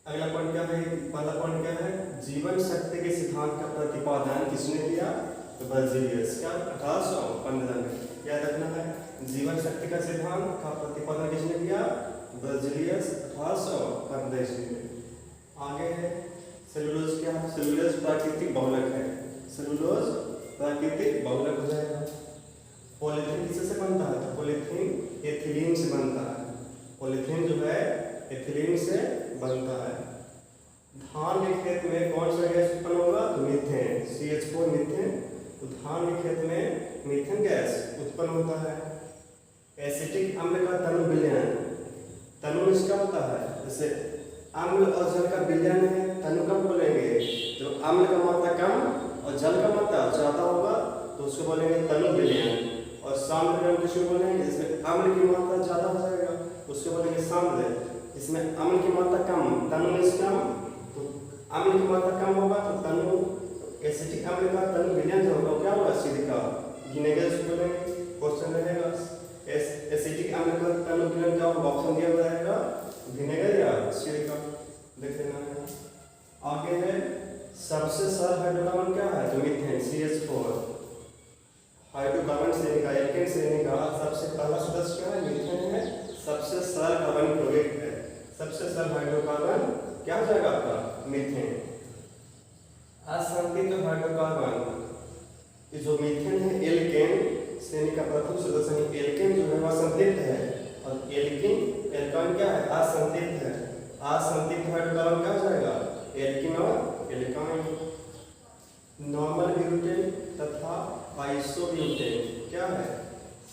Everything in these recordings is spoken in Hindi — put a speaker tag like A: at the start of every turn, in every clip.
A: अगला पॉइंट क्या है? पहला पॉइंट क्या है? जीवन शक्ति के सिद्धांत का प्रतिपादन किसने किया? तो बर्जीलियस। क्या 1815 में। याद रखना है, जीवन शक्ति का सिद्धांत का प्रतिपादन किसने किया? बर्जीलियस 1815 ईस्वी में। आगे है सेलुलोज। क्या? सेलुलोज प्राकृतिक बहुलक है। सेलुलोज प्राकृतिक बहुलक हो जाएगा। पॉलीथीन किससे बनता है? तो पॉलीथीन एथिलीन से बनता है। पॉलीथीन जो है एथिलीन से बनता है। धान के खेत में कौन सा गैस उत्पन्न होगा? तो मीथेन, CH4 मीथेन। तो धान के खेत में मीथेन गैस उत्पन्न होता है। एसिटिक अम्ल का तनु विलयन। तनु इसका होता है, जैसे अम्ल और जल का विलयन है, तनु कब बोलेंगे? जब अम्ल का मात्रा कम और जल का मात्रा ज्यादा होगा तो उसको बोलेंगे तनु विलयन। और साम्ल विलयन किसको बोलेंगे? जिसमें अम्ल की मात्रा ज्यादा हो जाएगा उसको बोलेंगे साम्ल। जिसमें अम्ल की मात्रा कम, तनु में कम, तो अम्ल की मात्रा कम होगा तो तनु, एसिटिक अम्ल का तनु विलयन जो होगा क्या होगा? एसिड का विनेगर से बोलेंगे। क्वेश्चन रहेगा एसिटिक अम्ल का तनु विलयन क्या होगा? ऑप्शन दिया हुआ रहेगा विनेगर या एसिड का। देख लेना है। आगे है सबसे सरल हाइड्रोकार्बन क्या है? तो मीथेन, CH4। हाइड्रोकार्बन श्रेणी का, एल्केन श्रेणी का सबसे पहला सदस्य क्या है? मीथेन है। सबसे सरल कार्बनिक यौगिक है। सबसे सरल हाइड्रोकार्बन क्या हो जाएगा आपका? मीथेन। असंतृप्त हाइड्रोकार्बन ये जो मीथेन है एल्केन श्रेणी का प्रथम सदस्य है। एल्केन जो है वह संतृप्त है और एल्काइन क्या है? असंतृप्त है। असंतृप्त हाइड्रोकार्बन क्या हो जाएगा? एल्किन और एल्काइन। नॉर्मल ब्यूटेन तथा आइसोब्यूटेन क्या है?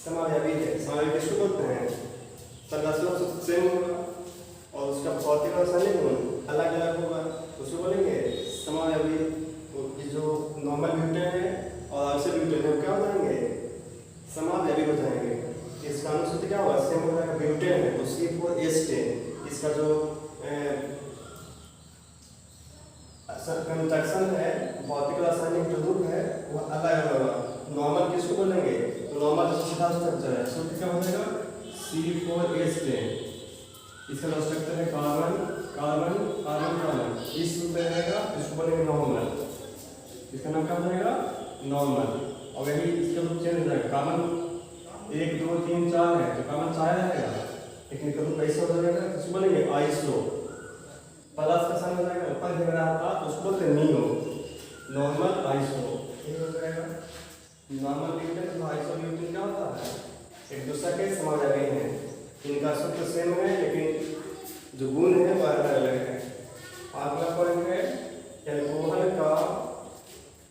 A: समावयवी है। समावयवी किसको बोलते हैं? संरचना सेम होगा और उसका भौतिक रासायनिक गुण अलग अलग होगा, उसको बोलेंगे समावयवी। जो नॉर्मल ब्यूटेन है और आइसोब्यूटेन है क्या हो जाएंगे? समावयवी हो जाएंगे। इसका अनुसूत्र क्या होगा? सेम हो जाएगा। ब्यूटेन है तो C4H10। इसका जो कंस्ट्रक्शन है, भौतिक रासायनिक जो रूप है वो अलग अलग होगा। नॉर्मल किसको बोलेंगे? तो नॉर्मल सीधा स्ट्रक्चर है, सूत्र क्या हो जाएगा? C4H10। इसका स्ट्रक्चर है कार्बन कार्बन कार्बन कार्बन। इस रूप में रहेगा, इसको बोलेंगे नॉर्मल। इसका नाम क्या हो जाएगा? नॉर्मल। और यही इसका रूप चेंज हो जाएगा। कार्बन 1 2 3 4 है तो कार्बन 4 रहेगा, लेकिन इसका रूप कैसे हो जाएगा? इसको बोलेंगे आइसो। प्लस का साइन हो जाएगा, ऊपर दिख रहा था तो उसको बोलते हैं नियो। नॉर्मल आइसो ये हो जाएगा। नॉर्मल ब्यूटेन और आइसोब्यूटेन क्या होता है? एक दूसरे के समावयवी हैं। इनका सूत्र सेम है लेकिन जो गुण है वह अलग अलग है। अगला पॉइंट है एल्कोहल का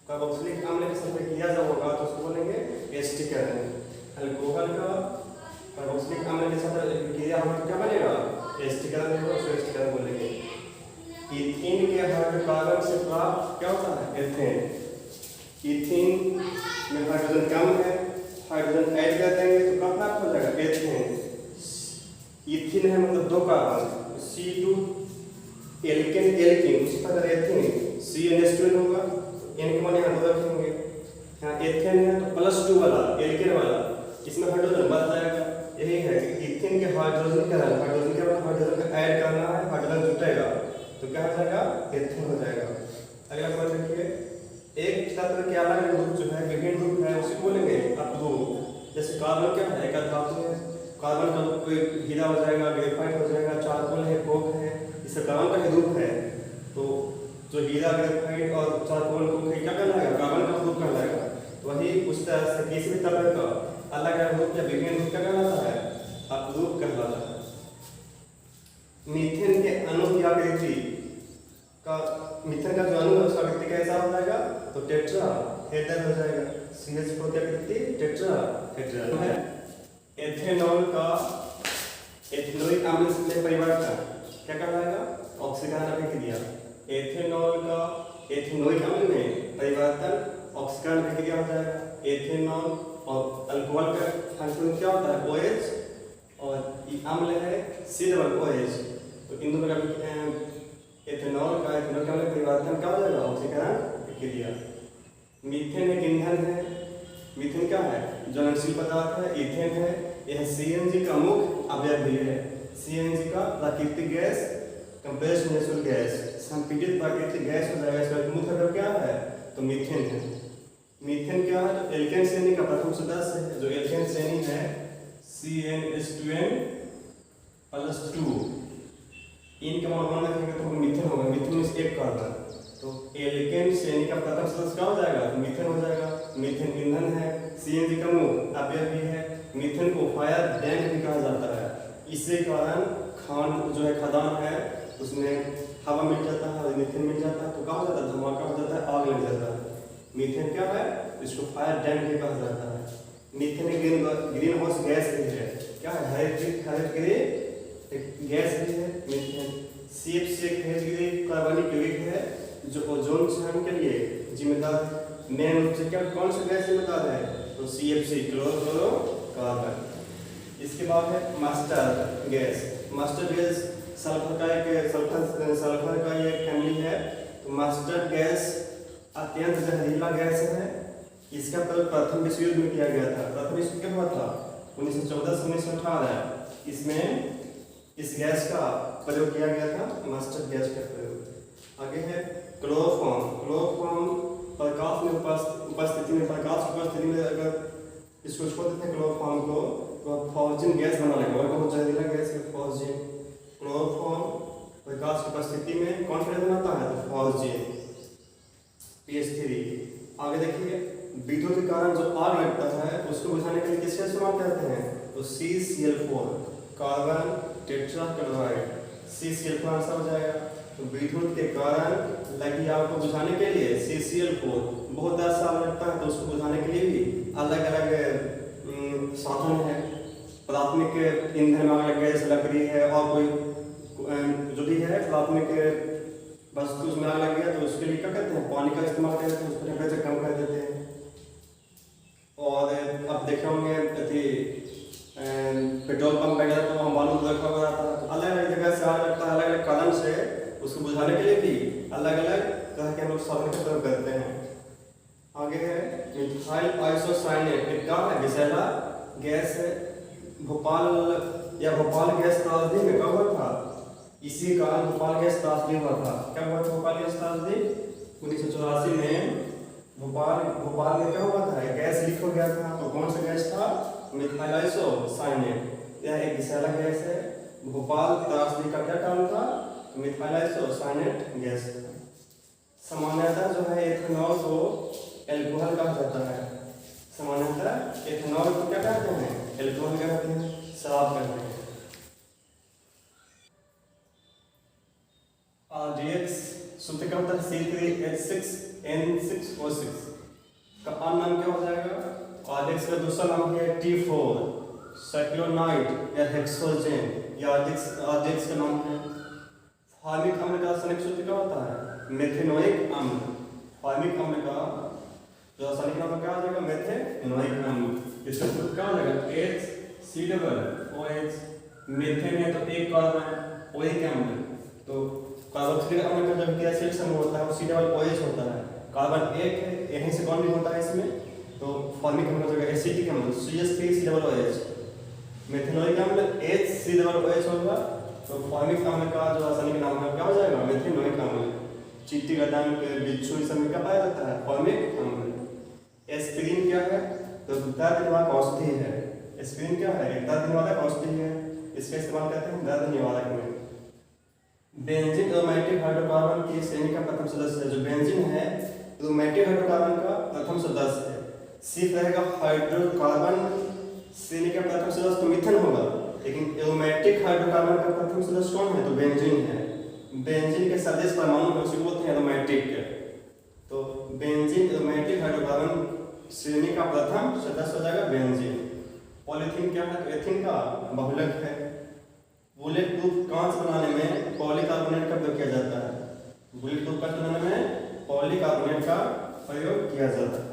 A: कार्बोक्सिलिक अम्ल के साथ किया जब होगा तो उसको बोलेंगे एस्टिकरण। अल्कोहल का कार्बोक्सिलिक अम्ल के साथ क्रिया होगा तो क्या बनेगा? एस्टिकरण होगा, उसको एस्टिकरण बोलेंगे। इथीन के हाइड्रोकार्बन से प्राप्त क्या होता है? एथेन। इथीन में हाइड्रोजन कम है, हाइड्रोजन ऐड कर देंगे तो क्या प्राप्त हो जाएगा? एथेन। इथीन है मतलब 2 कार्बन, C2 एल्केन एल्कीन, उसी प्रकार एथेन CnH2 होगा। n के मान यहाँ 2 रखेंगे। यहाँ एथेन है तो +2 वाला एल्केन वाला, इसमें हाइड्रोजन बच जाएगा। यही है कि इथेन के हाइड्रोजन क्या है? हाइड्रोजन के बाद हाइड्रोजन का ऐड करना है, हाइड्रोजन जुटेगा तो क्या हो जाएगा? एथेन हो जाएगा। अगला पॉइंट देखिए, एक तत्व के अलग अलग रूप जो है, विभिन्न रूप है, उसी बोलेंगे अपरूप। जैसे कार्बन क्या है? एक धातु है, कार्बन का कोई हीरा हो जाएगा, ग्रेफाइट हो जाएगा, चारकोल है, कोक है, इससे कार्बन का ही रूप है। तो जो हीरा, ग्रेफाइट और चारकोल कोक है क्या कहलाएगा? कार्बन का रूप कहलाएगा। तो वही उस तरह से किसी भी तत्व का अलग अलग रूप या विभिन्न रूप क्या कहलाता है? अपरूप कहलाता है। मीथेन के अणु की आकृति का, मीथेन का जो अणु है उसका आकृति कैसा हो जाएगा? तो टेट्राहेड्रल हो जाएगा। CH4 की आकृति टेट्राहेड्रल है। एथेनॉल का एथिनोइक अम्ल में परिवर्तन क्या कहलाएगा? ऑक्सीकरण अभिक्रिया। एथेनॉल का एथिनोइक अम्ल में परिवर्तन ऑक्सीकरण अभिक्रिया हो जाएगा। एथेनॉल और अल्कोहल का संतुलन क्या होता है? OH और ये अम्ल है C+OH। तो इन दोनों का एथेनॉल का परिवर्तन क्या हो जाएगा? ऑक्सीकरण अभिक्रिया। मीथेन एक ईंधन है। मीथेन क्या है? ज्वलनशील पदार्थ है। इथेन है, यह CNG का मुख्य अवयवी है। CNG का प्राकृतिक गैस कंप्रेस्ड नेचुरल गैस, संपीड़ित प्राकृतिक गैस हो जाएगा। इसका मुख्य घटक क्या है? तो मीथेन है। मीथेन क्या है? तो एल्केन श्रेणी का प्रथम सदस्य है। जो एल्केन श्रेणी है CnH2n + 2, इनके मान रखेंगे तो मीथेन होगा। मीथेन में एक कार्बन, तो एल्केन श्रेणी का प्रथम सदस्य क्या हो जाएगा? तो मीथेन हो जाएगा। मीथेन ईंधन है, CNG का मुख्य अवयवी है। मीथेन को फायर डैम भी कहा जाता है। इसके कारण खान जो है खदान है उसमें हवा मिल जाता है और मीथेन मिल जाता है, तो क्या हो जाता है? धमाका हो जाता है, आग लग जाता है। मीथेन क्या है? इसको फायर डैम भी कहा जाता है। मीथेन एक ग्रीन हाउस गैस भी है। क्या है? हरितगृह गैस भी है मीथेन। CFC एक हरितगृह कार्बनिक यौगिक है जो ओजोन क्षरण के लिए जिम्मेदार है। मेन रूप से क्या कौन सा गैस जिम्मेदार है? तो CFC क्लोरोफ्लोरोकार्बन। इसके बाद है mustard gas. Mustard gas sulphur का एक फैमिली है। तो मस्टर्ड गैस अत्यंत जहरीला गैस है। इसका प्रयोग प्रथम विश्व युद्ध में किया गया था। प्रथम विश्व युद्ध हुआ था 1914 से 1918। इसमें इस गैस का प्रयोग किया गया था, मस्टर्ड गैस का प्रयोग। आगे है क्लोरोफॉर्म। क्लोरोफॉर्म प्रकाश में उपस्थिति में अगर इसको छोड़ देते हैं क्लोरोफॉर्म को, तो फॉस्जिन गैस बना लेगा। और बहुत जहरीला गैस है फॉस्जिन। क्लोरोफॉर्म प्रकाश की उपस्थिति में कौन सा गैस बनाता है? तो फॉस्जिन PH3। आगे देखिए, विद्युत के कारण जो आग लगता है उसको बुझाने के लिए किसका इस्तेमाल करते हैं? तो CCl4 carbon tetrachloride. CCl4 answer हो जाएगा। तो विद्युत के कारण लगी आग को बुझाने के लिए CCl4 बहुत साल लगता है, तो उसको बुझाने के लिए भी अलग अलग साधन है। प्राथमिक ईंधन में आग लग गया, जैसे लकड़ी है और कोई जो भी है प्राथमिक वस्तु उसमें आग लग गया, तो उसके लिए क्या करते हैं? पानी का इस्तेमाल करते हैं, उसको टेम्परेचर कम कर देते हैं। और अब देखे होंगे पेट्रोल पंप वगैरह तो हम मालूम रखा हुआ था, तो अलग अलग जगह से आग लगता है, अलग अलग कारण से उसको बुझाने के लिए भी अलग अलग तरह के हम लोग साधन का प्रयोग करते हैं। आगे है मिथाइल आइसोसाइनेट। एक क्या है? विषैला गैस है। भोपाल गैस त्रासदी में कब हुआ था? इसी कारण भोपाल गैस त्रासदी हुआ था। क्या हुआ था भोपाल गैस त्रासदी? 1984 में भोपाल में क्या हुआ था? गैस लीक हो गया था। तो कौन सा गैस था? Methyl isocyanate. यह एक विषैला गैस है। भोपाल त्रासदी का क्या कारण था? Methyl isocyanate gas. सामान्यतः जो है एथेनॉल को एल्कोहल कहा जाता है। सामान्यतः एथेनॉल को क्या कहते हैं? एल्कोहल कहते हैं, शराब कहते हैं। RDX सूत्र क्या होता है? C3H6N6O6 का अन्य नाम क्या हो जाएगा? RDX का दूसरा नाम है T4 साइक्लोनाइट या हेक्सोजेन। या RDX का नाम है। फॉर्मिक अम्ल का रासायनिक सूत्र क्या होता है? मेथेनोइक अम्ल। फॉर्मिक अम्ल का जो रासायनिक नाम क्या हो जाएगा? मेथेनोइक अम्ल। इसका सूत्र क्या हो जाएगा? HCOOH। मीथेन है तो एक कार्बन ओइक अम्ल, तो कार्बोक्सिलिक अम्ल का जब एसिड समूह होता है वो COOH होता है। कार्बन एक है, यहीं से बॉन्डिंग होता है इसमें, तो फॉर्मिक अम्ल हो जाएगा एसिटिक अम्ल CH3COOH। मेथेनोइक अम्ल HCOOH होगा, तो फॉर्मिक अम्ल का जो रासायनिक नाम है क्या हो जाएगा? मेथेनोइक अम्ल। चींटी, गदान, बिच्छू इस सब में क्या पाया जाता है? फॉर्मिक अम्ल। एस्पिरिन क्या है? तो दर्द निवारक औषधि है। एस्पिरिन क्या है? एक दर्द निवारक औषधि है। इसका इस्तेमाल करते हैं दर्द निवारक में। बेंजीन एरोमेटिक हाइड्रोकार्बन की श्रेणी का प्रथम सदस्य है। जो बेंजीन है एरोमेटिक हाइड्रोकार्बन का प्रथम सदस्य है। सिर्फ रहेगा हाइड्रोकार्बन श्रेणी का प्रथम सदस्य तो मीथेन होगा, लेकिन एरोमेटिक हाइड्रोकार्बन का प्रथम सदस्य कौन है? तो बेंजीन है। बेंजीन के सदस्य परमाणु उसी को बोलते हैं एरोमेटिक। तो बेंजीन एरोमेटिक हाइड्रोकार्बन श्रेणी का प्रथम सदस्य हो जाएगा बेंजीन। पॉलीथीन क्या है? तो एथीन का बहुलक है। बुलेट प्रूफ कांच बनाने में पॉलीकार्बोनेट का प्रयोग किया जाता है। बुलेट प्रूफ कांच बनाने में पॉलीकार्बोनेट का प्रयोग किया जाता है।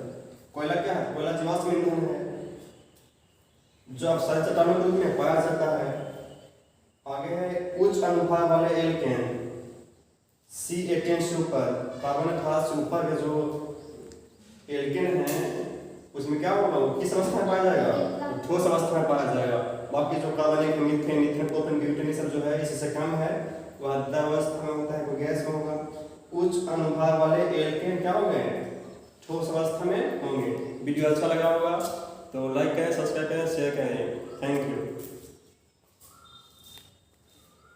A: कोयला क्या है? कोयला जीवाश्म ईंधन है जो अपसारी चट्टानों के रूप में पाया जाता है। आगे है उच्च अनुभाग वाले एल्केन C18 से ऊपर, कार्बन 18 से ऊपर के जो एल्केन है उसमें क्या होगा? वो किस अवस्था में पाया जाएगा? ठोस अवस्था में पाया जाएगा। बाकी जो कार्बन मीथेन, प्रोपेन, ब्यूटेन सब जो है इससे कम है, वह द्रवावस्था में होता है, कोई गैस में होगा। उच्च अनुभार वाले एल्केन क्या हो गए, ठोस अवस्था में होंगे। वीडियो अच्छा लगा होगा तो लाइक करें, सब्सक्राइब करें, शेयर करें। Thank you.